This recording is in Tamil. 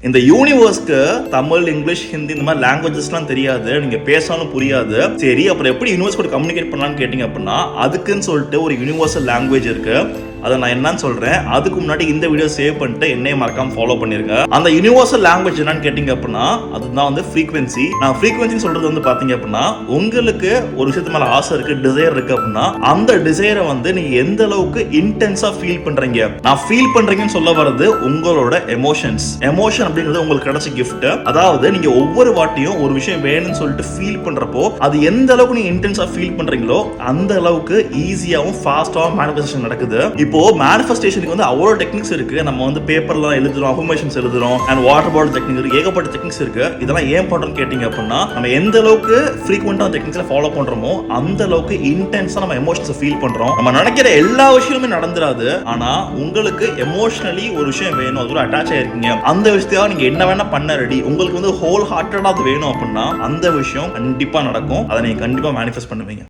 இந்த யூனிவர்ஸ்க்கு தமிழ், இங்கிலீஷ், ஹிந்தி இந்த மாதிரி லாங்குவேஜஸ்லாம் தெரியாது, நீங்க பேசாலும் புரியாது. சரி, அப்புறம் எப்படி யூனிவர்ஸ் கூட கம்யூனிகேட் பண்ணலாம்னு கேட்டீங்க அப்படின்னா, அதுக்குன்னு சொல்லிட்டு ஒரு யூனிவர்சல் லாங்குவேஜ் இருக்கு. அதை நான் என்னன்னு சொல்றேன். அதுக்கு முன்னாடி இந்த வீடியோ சேவ் பண்ணிட்டு என்னைய மறக்காம ஃபாலோ பண்ணிருங்க. அந்த யூனிவர்சல் லாங்குவேஜ் என்னன்னு கேட்டீங்க அப்படின்னா, அதுதான் வந்து ஃப்ரீக்வன்சி. நான் ஃப்ரீக்வன்சி சொல்றது வந்து பாத்தீங்க அப்படின்னா, உங்களுக்கு ஒரு விஷயத்து மேல ஆசை இருக்கு, டிசைர் இருக்கு அப்படின்னா, அந்த டிசைரை வந்து நீங்க எந்த அளவுக்கு இன்டென்ஸா ஃபீல் பண்றீங்க. நான் ஃபீல் பண்றீங்கன்னு சொல்ல வர்றது உங்களோட எமோஷன்ஸ். எமோஷன் அப்படிங்கிறது உங்களுக்கு கிடைச்ச கிஃப்ட். அதாவது நீங்க ஒவ்வொரு வாட்டியும் ஒரு விஷயம் வேணும்னு சொல்லிட்டு ஃபீல் பண்றப்போ, அது எந்த அளவுக்கு நீங்க இன்டென்ஸா ஃபீல் பண்றீங்களோ அந்த அளவுக்கு ஈஸியாவும் ஃபாஸ்டாவும் மேனிஃபெஸ்டேஷன் நடக்குது. இப்போ மேனிஃபெஸ்டேஷனுக்கு வந்து அவ்வளோ டெக்னிக்ஸ் இருக்கு. நம்ம வந்து பேப்பர்ல எழுதுறோம், அஃபர்மேஷன்ஸ் எழுதுறோம், அண்ட் வாட்டர் பாட்டில் டெக்னிக் இருக்கு, ஏகப்பட்ட டெக்னிக்ஸ் இருக்கு. இதெல்லாம் ஏன் பண்றோம்னு கேட்டீங்க அப்படின்னா, நம்ம எந்த அளவுக்கு ஃப்ரீக்வெண்டா டெக்னிக்ஸ்ல ஃபாலோ பண்றோமோ அந்த அளவுக்கு இன்டென்ஸா நம்ம எமோஷன்ஸை ஃபீல் பண்றோம். நம்ம நினைக்கிற எல்லா விஷயமுமே நடந்துராது. ஆனா உங்களுக்கு எமோஷனலி ஒரு விஷயம் வேணும், அது ஒரு அட்டாச் ஆயிருக்கீங்க, அந்த விஷயத்தையா நீங்க என்ன வேணா பண்ண ரெடி, உங்களுக்கு வந்து ஹோல் ஹார்ட்டடா அது வேணும் அப்படின்னா அந்த விஷயம் கண்டிப்பா நடக்கும். அதை நீங்க கண்டிப்பா மேனிஃபெஸ்ட் பண்ணுவீங்க.